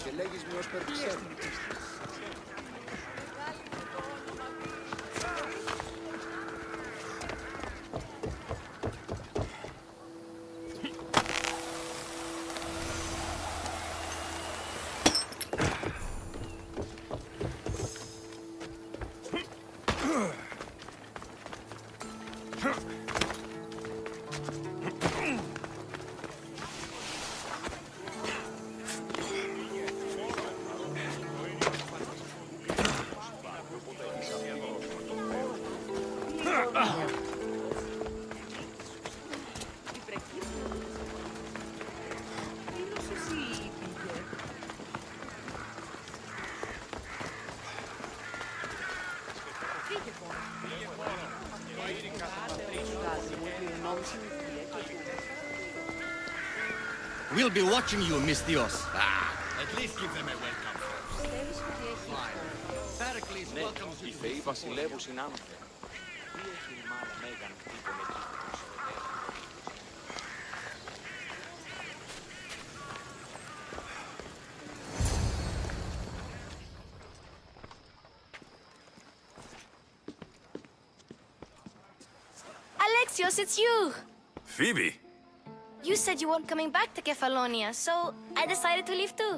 Και λέγεις με ως Perikle. We'll be watching you, Miss Dios. At least give them a welcome. Perikle welcomes you. Οι θεοί βασιλεύουν συνάνωθε. Τι έχει η μάνα Μέγαν τύπον εκεί. Alexios, it's you! Phoebe? You said you weren't coming back to Kefalonia, so I decided to leave too.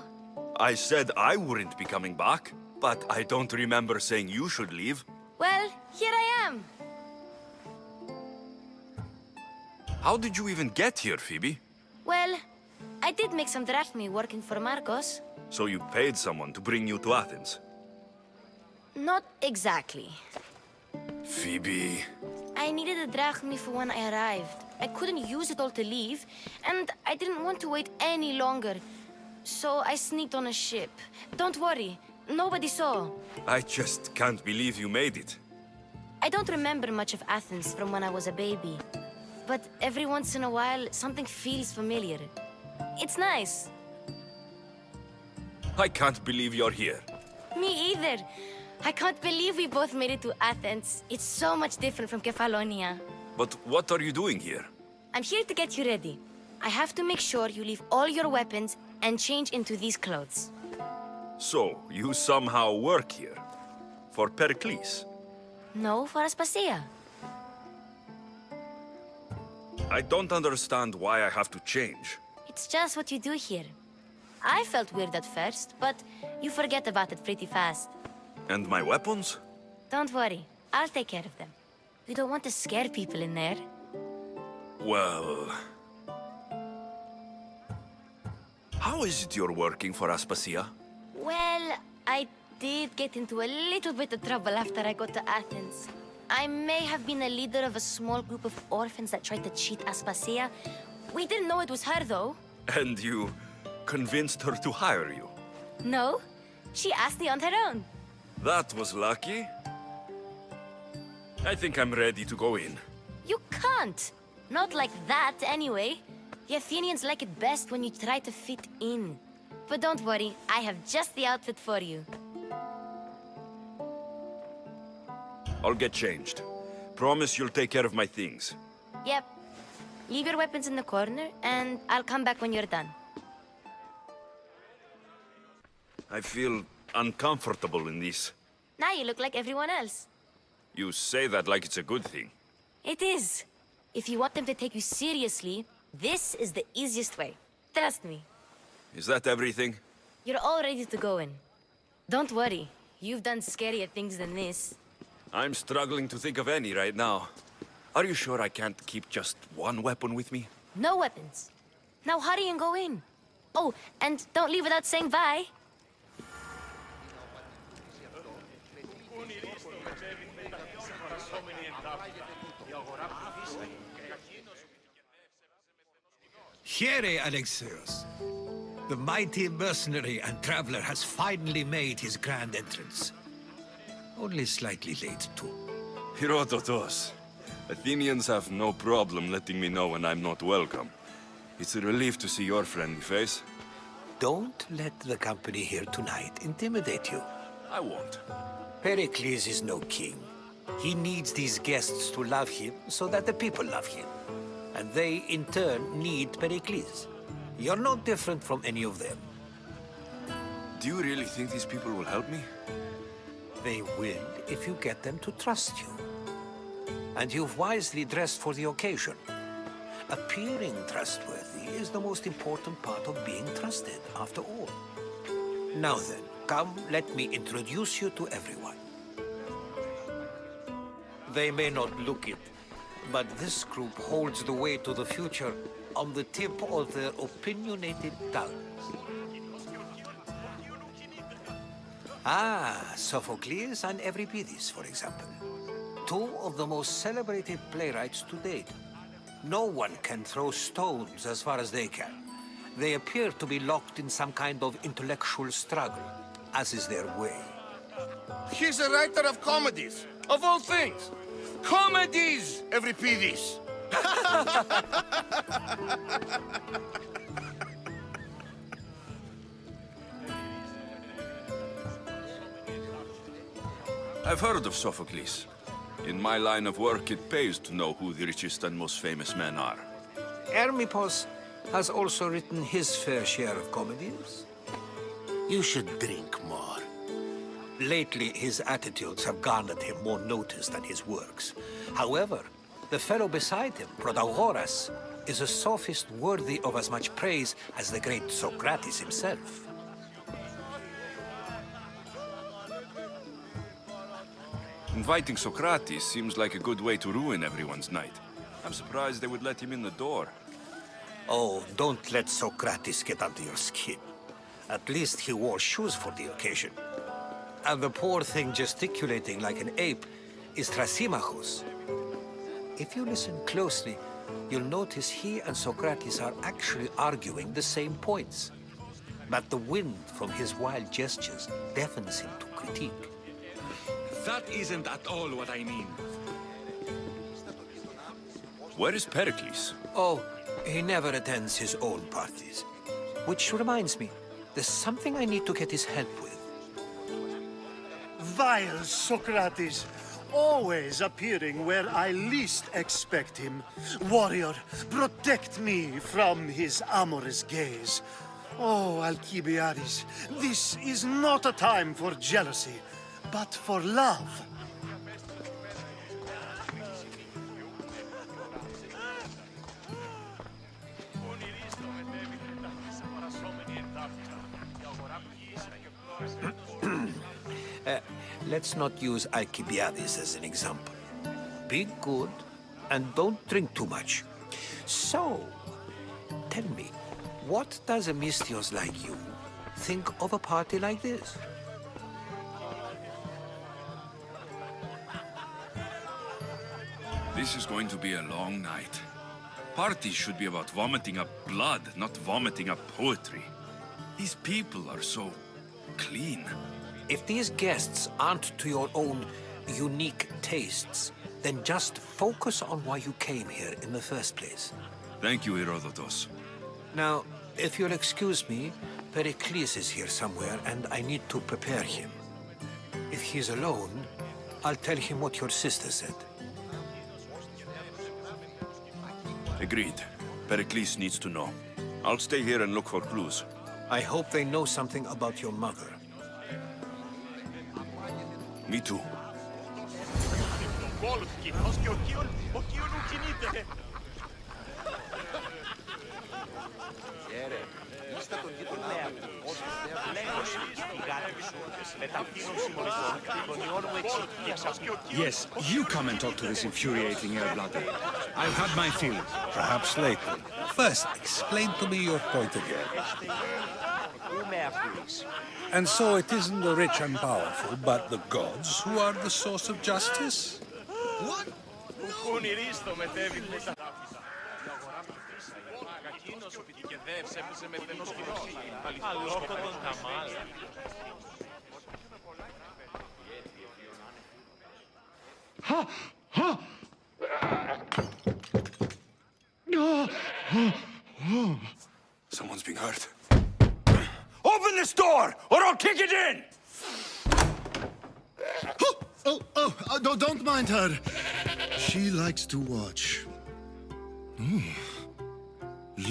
I said I wouldn't be coming back, but I don't remember saying you should leave. Well, here I am. How did you even get here, Phoebe? Well, I did make some drachmi working for Marcos. So you paid someone to bring you to Athens? Not exactly. Phoebe... I needed a drachmi for when I arrived. I couldn't use it all to leave, and I didn't want to wait any longer. So I sneaked on a ship. Don't worry, nobody saw. I just can't believe you made it. I don't remember much of Athens from when I was a baby. But every once in a while, something feels familiar. It's nice. I can't believe you're here. Me either. I can't believe we both made it to Athens. It's so much different from Kefalonia. But what are you doing here? I'm here to get you ready. I have to make sure you leave all your weapons and change into these clothes. So, you somehow work here? For Perikles? No, for Aspasia. I don't understand why I have to change. It's just what you do here. I felt weird at first, but you forget about it pretty fast. And my weapons? Don't worry, I'll take care of them. We don't want to scare people in there. Well... How is it you're working for Aspasia? Well, I did get into a little bit of trouble after I got to Athens. I may have been a leader of a small group of orphans that tried to cheat Aspasia. We didn't know it was her, though. And you convinced her to hire you? No, she asked me on her own. That was lucky. I think I'm ready to go in. You can't. Not like that, anyway. The Athenians like it best when you try to fit in. But don't worry, I have just the outfit for you. I'll get changed. Promise you'll take care of my things. Yep. Leave your weapons in the corner, and I'll come back when you're done. I feel uncomfortable in this. Now you look like everyone else. You say that like it's a good thing. It is. If you want them to take you seriously, this is the easiest way. Trust me. Is that everything? You're all ready to go in. Don't worry. You've done scarier things than this. I'm struggling to think of any right now. Are you sure I can't keep just one weapon with me? No weapons. Now hurry and go in. Oh, and don't leave without saying bye. Here, Alexios. The mighty mercenary and traveler has finally made his grand entrance. Only slightly late, too. Herodotos, Athenians have no problem letting me know when I'm not welcome. It's a relief to see your friendly face. Don't let the company here tonight intimidate you. I won't. Pericles is no king. He needs these guests to love him so that the people love him. And they, in turn, need Pericles. You're no different from any of them. Do you really think these people will help me? They will if you get them to trust you. And you've wisely dressed for the occasion. Appearing trustworthy is the most important part of being trusted, after all. Now then, come, let me introduce you to everyone. They may not look it, but this group holds the way to the future on the tip of their opinionated tongues. Ah, Sophocles and Euripides, for example. Two of the most celebrated playwrights to date. No one can throw stones as far as they can. They appear to be locked in some kind of intellectual struggle, as is their way. He's a writer of comedies, of all things. Comedies, Euripides. I've heard of Sophocles. In my line of work, it pays to know who the richest and most famous men are. Hermippos has also written his fair share of comedies. You should drink more. Lately, his attitudes have garnered him more notice than his works. However, the fellow beside him, Protagoras, is a sophist worthy of as much praise as the great Socrates himself. Inviting Socrates seems like a good way to ruin everyone's night. I'm surprised they would let him in the door. Oh, don't let Socrates get under your skin. At least he wore shoes for the occasion. And the poor thing gesticulating like an ape is Thrasymachus. If you listen closely, you'll notice he and Socrates are actually arguing the same points. But the wind from his wild gestures deafens him to critique. That isn't at all what I mean. Where is Pericles? Oh, he never attends his own parties. Which reminds me, there's something I need to get his help with. Vile Socrates, always appearing where I least expect him. Warrior, protect me from his amorous gaze. Oh, Alcibiades, this is not a time for jealousy, but for love. Let's not use Alcibiades as an example. Be good and don't drink too much. So, tell me, what does a Mystios like you think of a party like this? This is going to be a long night. Parties should be about vomiting up blood, not vomiting up poetry. These people are so clean. If these guests aren't to your own unique tastes, then just focus on why you came here in the first place. Thank you, Herodotus. Now, if you'll excuse me, Pericles is here somewhere, and I need to prepare him. If he's alone, I'll tell him what your sister said. Agreed. Pericles needs to know. I'll stay here and look for clues. I hope they know something about your mother. Me too. Yes, you come and talk to this infuriating air-blooded. I've had my fill. Perhaps later. First, explain to me your point again. And so it isn't the rich and powerful, but the gods who are the source of justice? What? kick it in! Don't mind her. She likes to watch. Oh,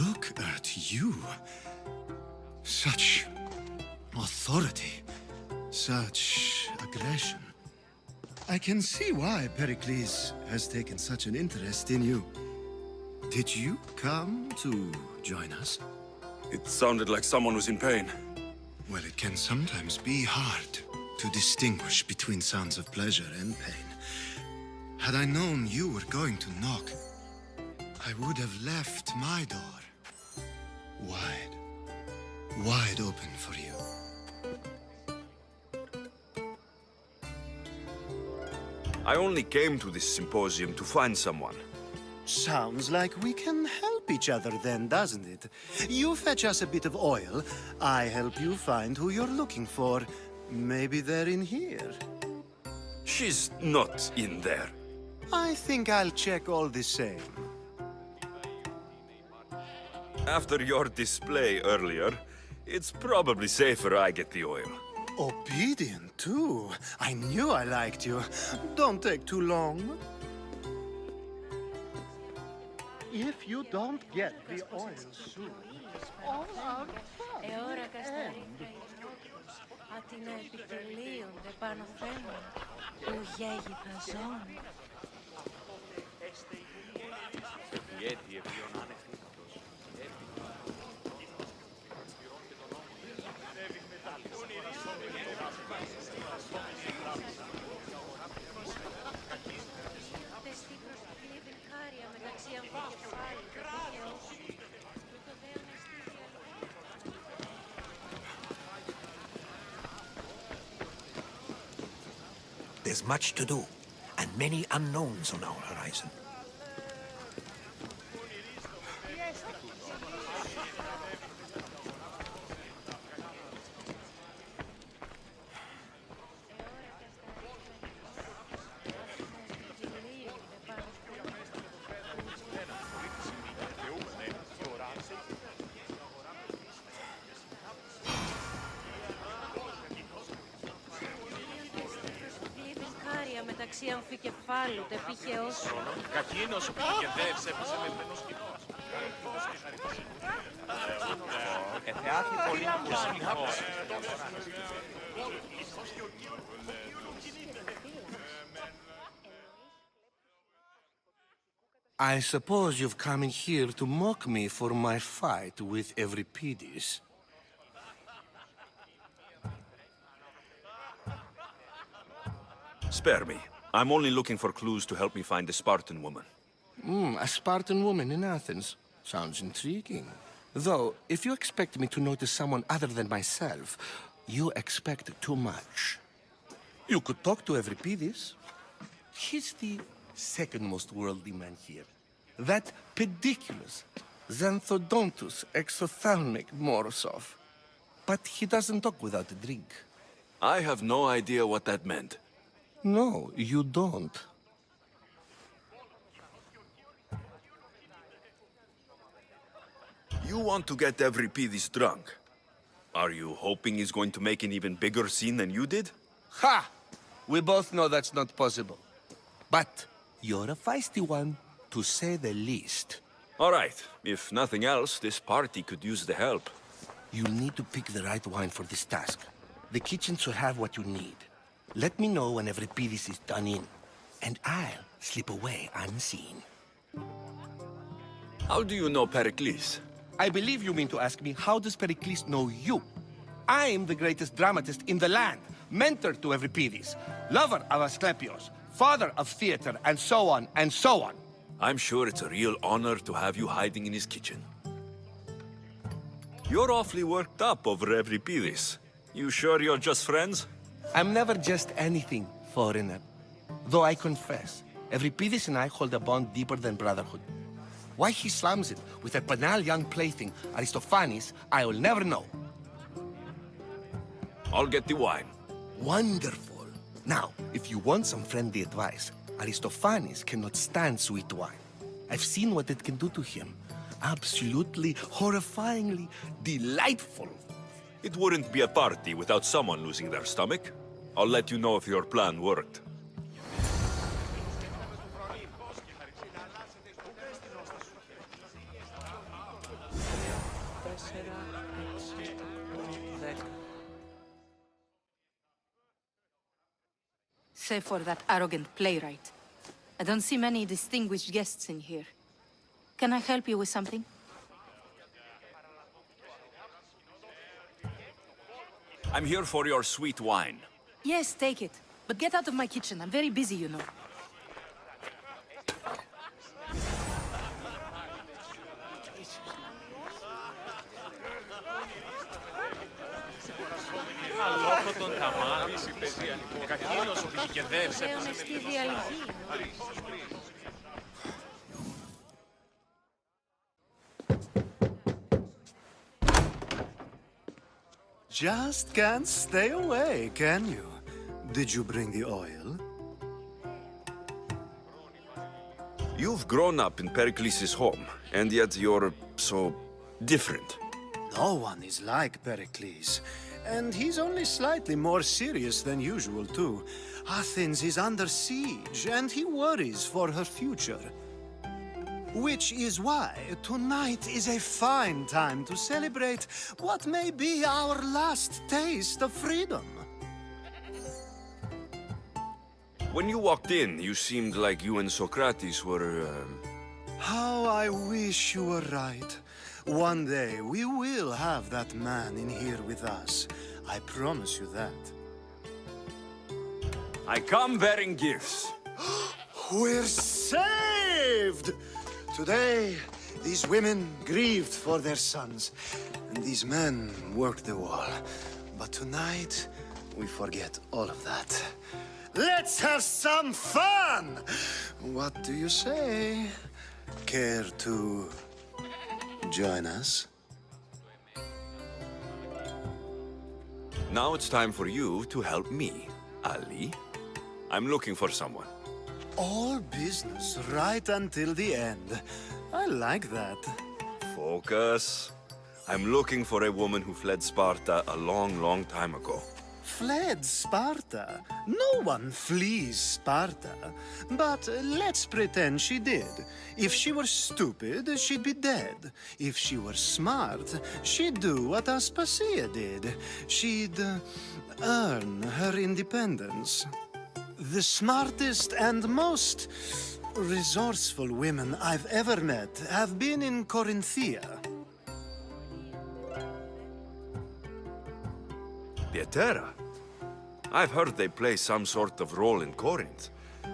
look at you. Such authority, such aggression. I can see why Pericles has taken such an interest in you. Did you come to join us? It sounded like someone was in pain. Well, it can sometimes be hard to distinguish between sounds of pleasure and pain. Had I known you were going to knock, I would have left my door wide open for you. I only came to this symposium to find someone. Sounds like we can help each other then, doesn't it? You fetch us a bit of oil, I help you find who you're looking for. Maybe they're in here. She's not in there. I think I'll check all the same. After your display earlier, it's probably safer I get the oil. Obedient, too. I knew I liked you. Don't take too long. If you don't get the oil soon, all our fun will end. Αντί να επιτελείονται πάνω θέμα, που γέγει θα ζών. There's much to do, and many unknowns on our horizon. μεταξύ αμφικεφάλου τεπίχεώς σου. Κακίνος που κεντεύς έπεσε με λιμένος κοινός. Εθεάθη πολύμικος λιχός. I suppose you've come in here to mock me for my fight with Euripides. Spare me. I'm only looking for clues to help me find a Spartan woman. A Spartan woman in Athens. Sounds intriguing. Though, if you expect me to notice someone other than myself, you expect too much. You could talk to Euripides. He's the second most worldly man here. That pediculous, xanthodontus exophthalmic Morosov. But he doesn't talk without a drink. I have no idea what that meant. No, you don't. You want to get Euripides drunk. Are you hoping he's going to make an even bigger scene than you did? Ha! We both know that's not possible. But you're a feisty one, to say the least. All right. If nothing else, this party could use the help. You'll need to pick the right wine for this task. The kitchen should have what you need. Let me know when Euripides is done in, and I'll slip away unseen. How do you know Perikles? I believe you mean to ask me, how does Pericles know you? I'm the greatest dramatist in the land, mentor to Euripides, lover of Asclepios, father of theater, and so on, and so on. I'm sure it's a real honor to have you hiding in his kitchen. You're awfully worked up over Euripides. You sure you're just friends? I'm never just anything, foreigner. Though I confess, Euripides and I hold a bond deeper than brotherhood. Why he slams it with a banal young plaything, Aristophanes, I will never know. I'll get the wine. Wonderful. Now, if you want some friendly advice, Aristophanes cannot stand sweet wine. I've seen what it can do to him. Absolutely, horrifyingly delightful. It wouldn't be a party without someone losing their stomach. I'll let you know if your plan worked. Save for that arrogant playwright. I don't see many distinguished guests in here. Can I help you with something? I'm here for your sweet wine. Yes, take it. But get out of my kitchen. I'm very busy, you know. Just can't stay away, can you? Did you bring the oil? You've grown up in Perikles' home, and yet you're so different. No one is like Pericles. And he's only slightly more serious than usual, too. Athens is under siege, and he worries for her future. Which is why tonight is a fine time to celebrate what may be our last taste of freedom. When you walked in, you seemed like you and Socrates were, How I wish you were right. One day we will have that man in here with us. I promise you that. I come bearing gifts. We're saved! Today, these women grieved for their sons, and these men worked the wall. But tonight, we forget all of that. Let's have some fun! What do you say? Care to join us? Now it's time for you to help me, Ali. I'm looking for someone. All business right until the end. I like that. Focus. I'm looking for a woman who fled Sparta a long, long time ago. Fled Sparta? No one flees Sparta. But let's pretend she did. If she were stupid, she'd be dead. If she were smart, she'd do what Aspasia did. She'd earn her independence. The smartest and most resourceful women I've ever met have been in Corinthia. Pietera? I've heard they play some sort of role in Corinth,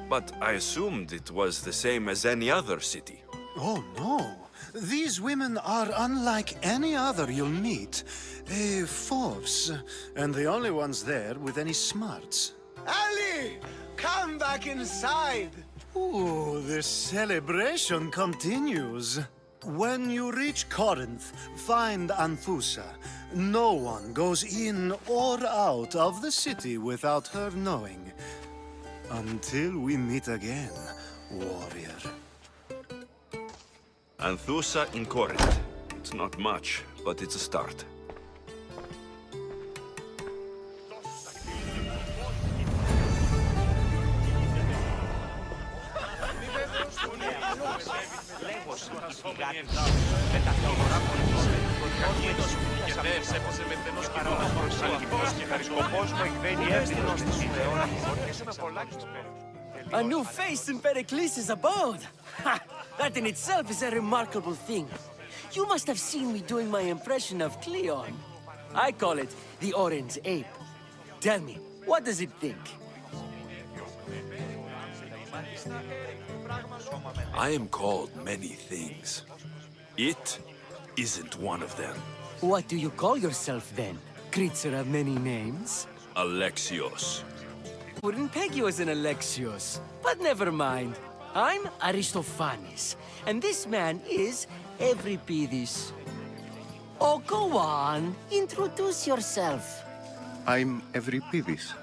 but I assumed it was the same as any other city. Oh, no. These women are unlike any other you'll meet. A force, and the only ones there with any smarts. Ali! Come back inside! Ooh, the celebration continues. When you reach Corinth, find Anthusa. No one goes in or out of the city without her knowing. Until we meet again, warrior. Anthusa in Corinth. It's not much, but it's a start. A new face in Pericles' abode! Ha! That in itself is a remarkable thing. You must have seen me doing my impression of Cleon. I call it the Orange Ape. Tell me, what does it think? I am called many things. It isn't one of them. What do you call yourself then? Creature of many names? Alexios. Wouldn't peg you as an Alexios, but never mind. I'm Aristophanes, and this man is Euripides. Oh, go on. Introduce yourself. I'm Euripides.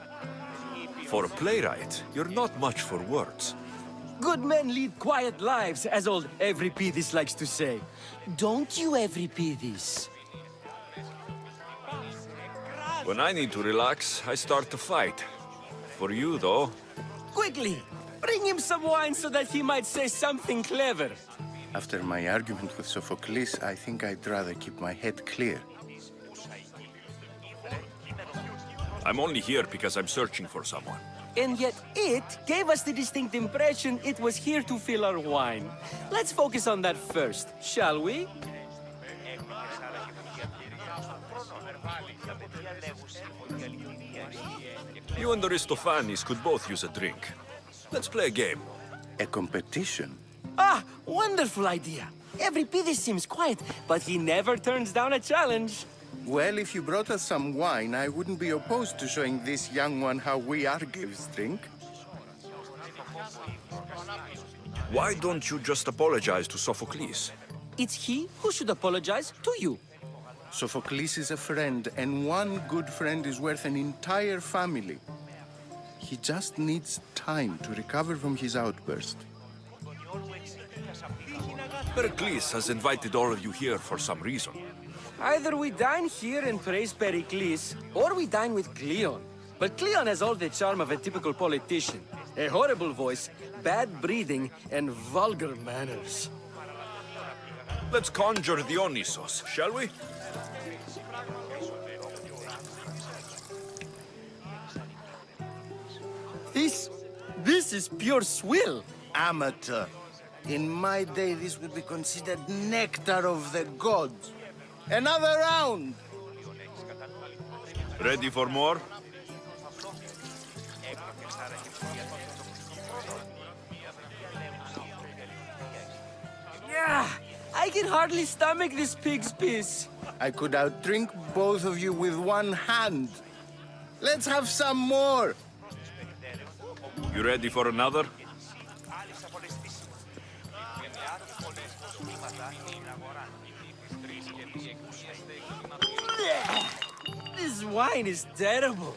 For a playwright, you're not much for words. Good men lead quiet lives, as old Euripides likes to say. Don't you, Euripides? When I need to relax, I start to fight. For you, though, Quickly! Bring him some wine so that he might say something clever. After my argument with Sophocles, I think I'd rather keep my head clear. I'm only here because I'm searching for someone. And yet it gave us the distinct impression it was here to fill our wine. Let's focus on that first, shall we? You and Aristophanes could both use a drink. Let's play a game. A competition? Ah, wonderful idea. Euripides seems quiet, but he never turns down a challenge. Well, if you brought us some wine, I wouldn't be opposed to showing this young one how we Argives drink. Why don't you just apologize to Sophocles? It's he who should apologize to you. Sophocles is a friend, and one good friend is worth an entire family. He just needs time to recover from his outburst. Pericles has invited all of you here for some reason. Either we dine here and praise Pericles, or we dine with Cleon. But Cleon has all the charm of a typical politician. A horrible voice, bad breeding, and vulgar manners. Let's conjure Dionysos, shall we? This is pure swill. Amateur. In my day, this would be considered nectar of the gods. Another round! Ready for more? Yeah, I can hardly stomach this pig's piss. I could outdrink both of you with one hand. Let's have some more! You ready for another? This wine is terrible.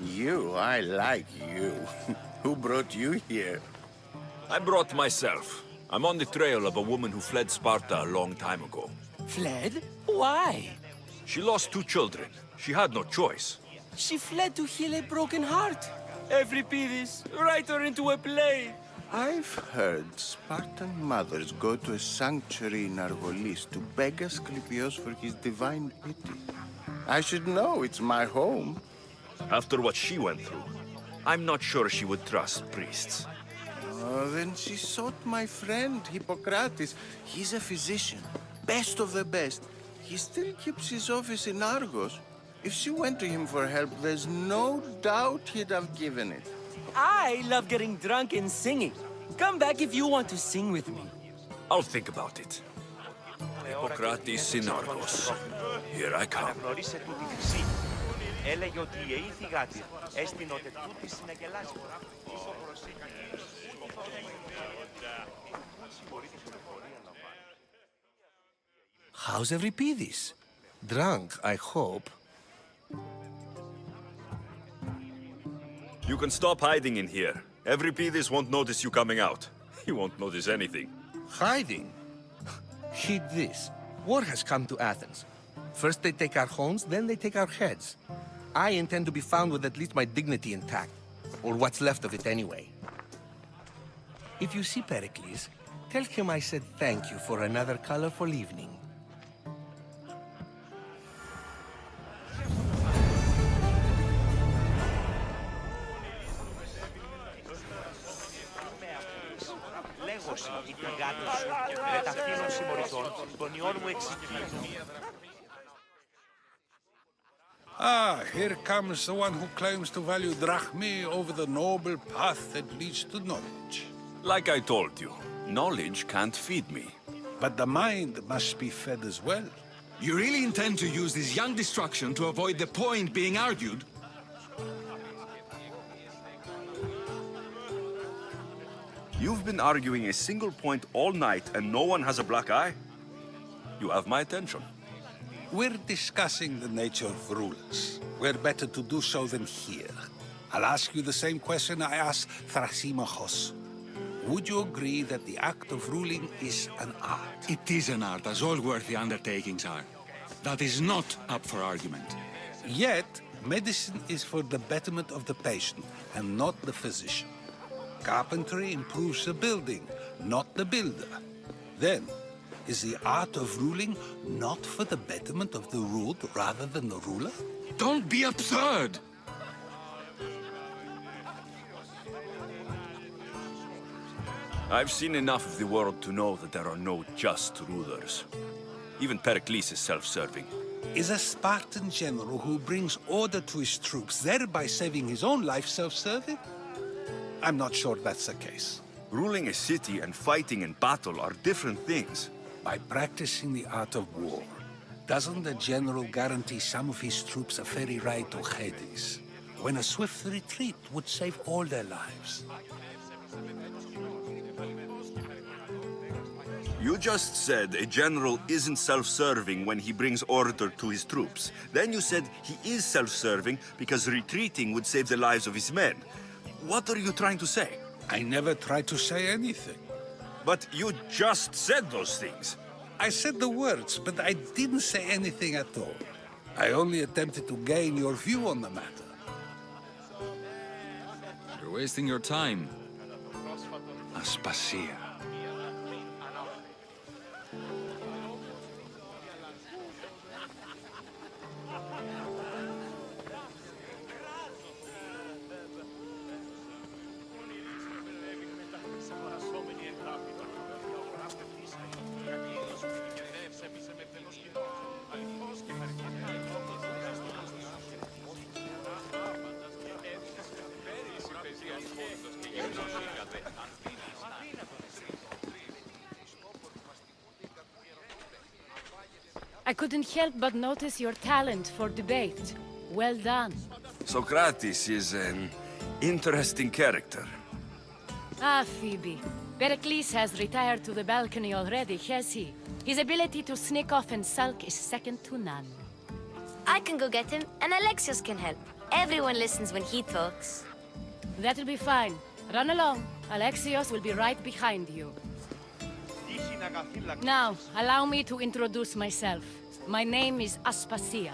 You, I like you. Who brought you here? I brought myself. I'm on the trail of a woman who fled Sparta a long time ago. Fled? Why? She lost 2 children. She had no choice. She fled to heal a broken heart. Euripides, write her into a play. I've heard Spartan mothers go to a sanctuary in Argolis to beg Asclepios for his divine pity. I should know, it's my home. After what she went through, I'm not sure she would trust priests. Oh, then she sought my friend, Hippocrates. He's a physician, best of the best. He still keeps his office in Argos. If she went to him for help, there's no doubt he'd have given it. I love getting drunk and singing. Come back if you want to sing with me. I'll think about it. Hippocrates in Argos. Here I come. Έλεγε ότι η αιήθη γάτη έστεινε ότι τούτη συναγελάσει. How's Euripides? Drunk, I hope. You can stop hiding in here. Euripides won't notice you coming out. He won't notice anything. Hiding? Heed this. War has come to Athens. First they take our homes, then they take our heads. I intend to be found with at least my dignity intact. Or what's left of it anyway. If you see Pericles, tell him I said thank you for another colorful evening. Λέγωση, η γάτα σου, με ταυτίνων συμμοριτών, τον ιόν μου εξηγεί. Ah, here comes the one who claims to value drachmae over the noble path that leads to knowledge. Like I told you, knowledge can't feed me. But the mind must be fed as well. You really intend to use this young destruction to avoid the point being argued? You've been arguing a single point all night and no one has a black eye? You have my attention. We're discussing the nature of rulers. Where better to do so than here? I'll ask you the same question I asked Thrasymachos. Would you agree that the act of ruling is an art? It is an art, as all worthy undertakings are. That is not up for argument. Yet, medicine is for the betterment of the patient and not the physician. Carpentry improves the building, not the builder. Then, is the art of ruling not for the betterment of the ruled rather than the ruler? Don't be absurd! I've seen enough of the world to know that there are no just rulers. Even Perikles is self-serving. Is a Spartan general who brings order to his troops, thereby saving his own life, self-serving? I'm not sure that's the case. Ruling a city and fighting in battle are different things. By practicing the art of war, doesn't the general guarantee some of his troops a ferry ride to Hades, when a swift retreat would save all their lives? You just said a general isn't self-serving when he brings order to his troops. Then you said he is self-serving because retreating would save the lives of his men. What are you trying to say? I never tried to say anything. But you just said those things. I said the words, but I didn't say anything at all. I only attempted to gain your view on the matter. You're wasting your time. Aspasia. I couldn't help but notice your talent for debate. Well done. Socrates is an interesting character. Ah, Phoebe. Pericles has retired to the balcony already, has he? His ability to sneak off and sulk is second to none. I can go get him, and Alexios can help. Everyone listens when he talks. That'll be fine. Run along. Alexios will be right behind you. Now, allow me to introduce myself. My name is Aspasia.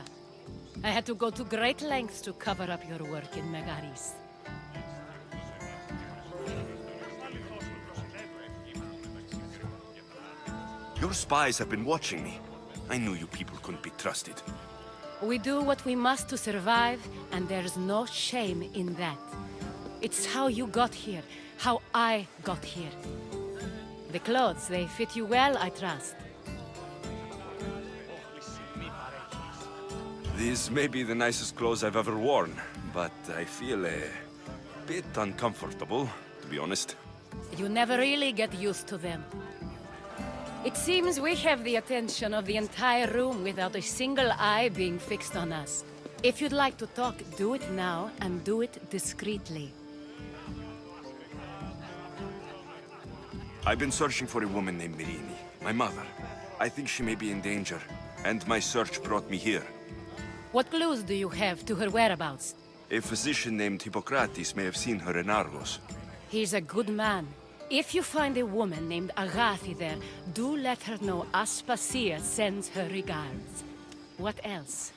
I had to go to great lengths to cover up your work in Megaris. Your spies have been watching me. I knew you people couldn't be trusted. We do what we must to survive, and there's no shame in that. It's how you got here, how I got here. The clothes, they fit you well, I trust. These may be the nicest clothes I've ever worn, but I feel a bit uncomfortable, to be honest. You never really get used to them. It seems we have the attention of the entire room without a single eye being fixed on us. If you'd like to talk, do it now, and do it discreetly. I've been searching for a woman named Mirini, my mother. I think she may be in danger, and my search brought me here. What clues do you have to her whereabouts? A physician named Hippocrates may have seen her in Argos. He's a good man. If you find a woman named Agathi there, do let her know Aspasia sends her regards. What else?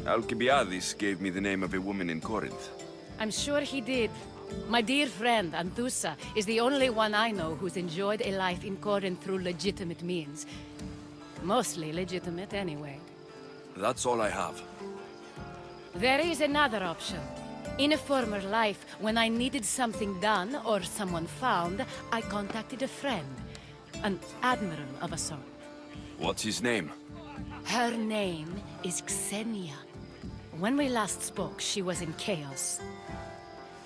Alcibiades gave me the name of a woman in Corinth. I'm sure he did. My dear friend, Anthusa, is the only one I know who's enjoyed a life in Corinth through legitimate means. Mostly legitimate, anyway. That's all I have. There is another option. In a former life, when I needed something done or someone found, I contacted a friend. An admiral of a sort. What's his name? Her name is Xenia. When we last spoke, she was in chaos.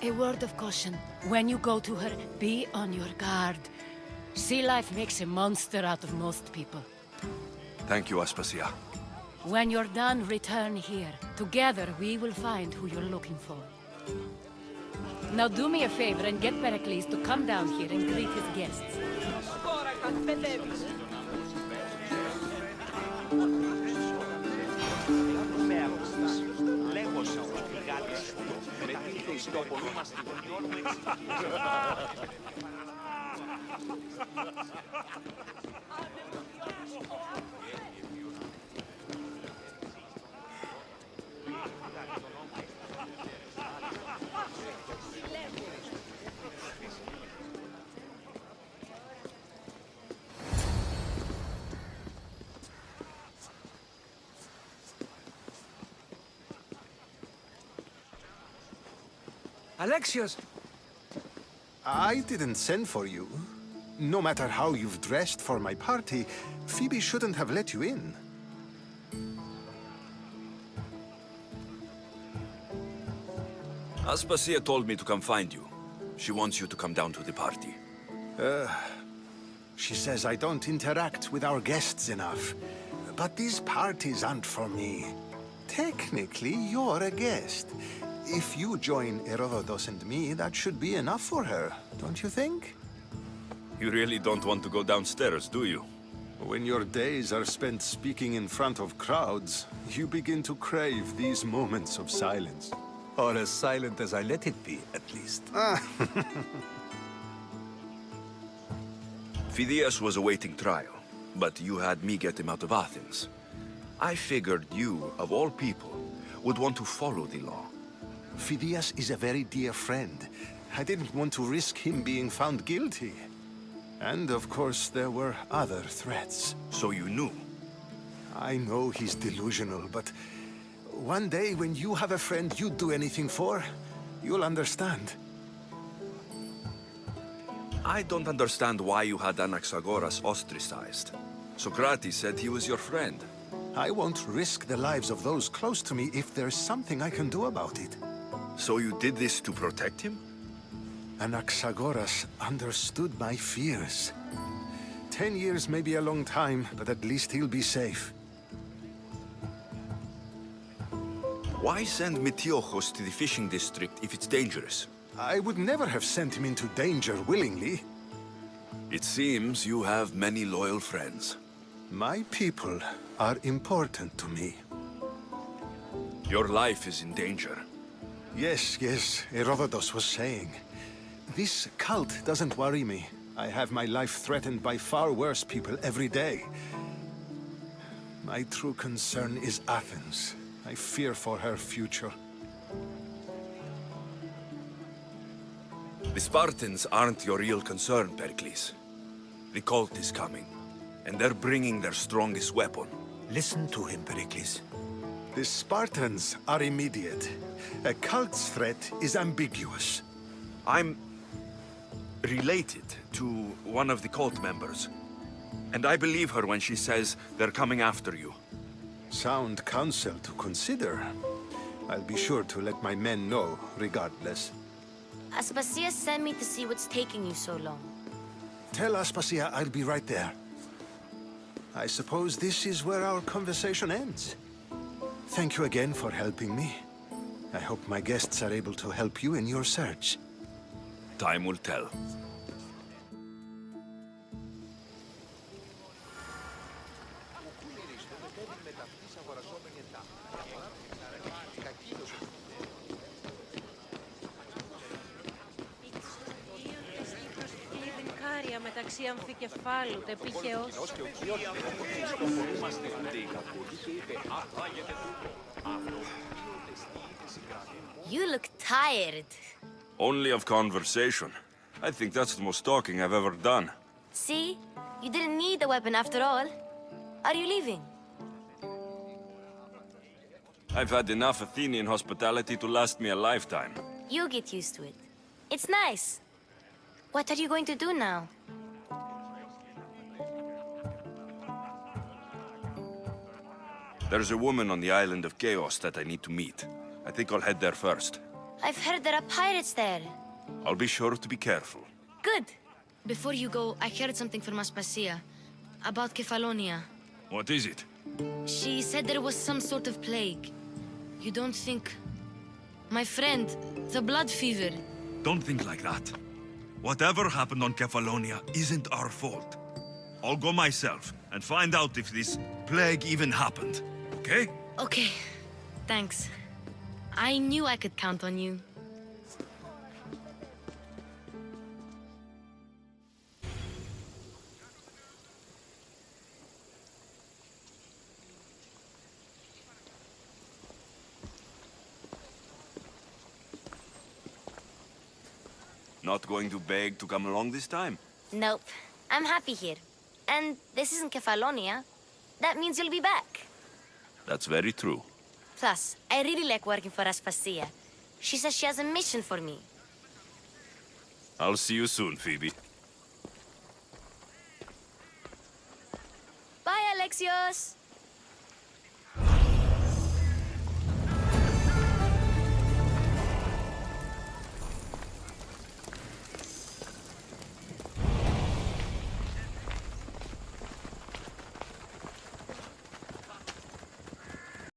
A word of caution. When you go to her, be on your guard. Sea life makes a monster out of most people. Thank you, Aspasia. When you're done, return here. Together, we will find who you're looking for. Now do me a favor and get Pericles to come down here and greet his guests. Alexios! I didn't send for you. No matter how you've dressed for my party, Phoebe shouldn't have let you in. Aspasia told me to come find you. She wants you to come down to the party. She says I don't interact with our guests enough. But these parties aren't for me. Technically, you're a guest. If you join Herodotus and me, that should be enough for her, don't you think? You really don't want to go downstairs, do you? When your days are spent speaking in front of crowds, you begin to crave these moments of silence. Or as silent as I let it be, at least. Phidias was awaiting trial, but you had me get him out of Athens. I figured you, of all people, would want to follow the law. Phidias is a very dear friend. I didn't want to risk him being found guilty. And of course, there were other threats. So you knew? I know he's delusional, but one day when you have a friend you'd do anything for, you'll understand. I don't understand why you had Anaxagoras ostracized. Socrates said he was your friend. I won't risk the lives of those close to me if there's something I can do about it. So you did this to protect him? Anaxagoras understood my fears. 10 years may be a long time, but at least he'll be safe. Why send Metiochos to the fishing district if it's dangerous? I would never have sent him into danger willingly. It seems you have many loyal friends. My people are important to me. Your life is in danger. Yes, Herodotus was saying. This cult doesn't worry me. I have my life threatened by far worse people every day. My true concern is Athens. I fear for her future. The Spartans aren't your real concern, Pericles. The cult is coming, and they're bringing their strongest weapon. Listen to him, Pericles. The Spartans are immediate. A cult's threat is ambiguous. I'm related to one of the cult members, and I believe her when she says they're coming after you. Sound counsel to consider. I'll be sure to let my men know, regardless. Aspasia sent me to see what's taking you so long. Tell Aspasia I'll be right there. I suppose this is where our conversation ends. Thank you again for helping me. I hope my guests are able to help you in your search. Time will tell. μεταξύ αμφικεφάλου, τεπίχεως. You look tired. Only of conversation. I think that's the most talking I've ever done. See? You didn't need the weapon after all. Are you leaving? I've had enough Athenian hospitality to last me a lifetime. You get used to it. It's nice. What are you going to do now? There's a woman on the island of Chaos that I need to meet. I think I'll head there first. I've heard there are pirates there. I'll be sure to be careful. Good. Before you go, I heard something from Aspasia about Kefalonia. What is it? She said there was some sort of plague. You don't think... My friend, the blood fever. Don't think like that. Whatever happened on Kefalonia isn't our fault. I'll go myself and find out if this plague even happened, okay? Okay, thanks. I knew I could count on you. Not going to beg to come along this time? Nope. I'm happy here. And this isn't Kefalonia. That means you'll be back. That's very true. Plus, I really like working for Aspasia. She says she has a mission for me. I'll see you soon, Phoebe. Bye, Alexios!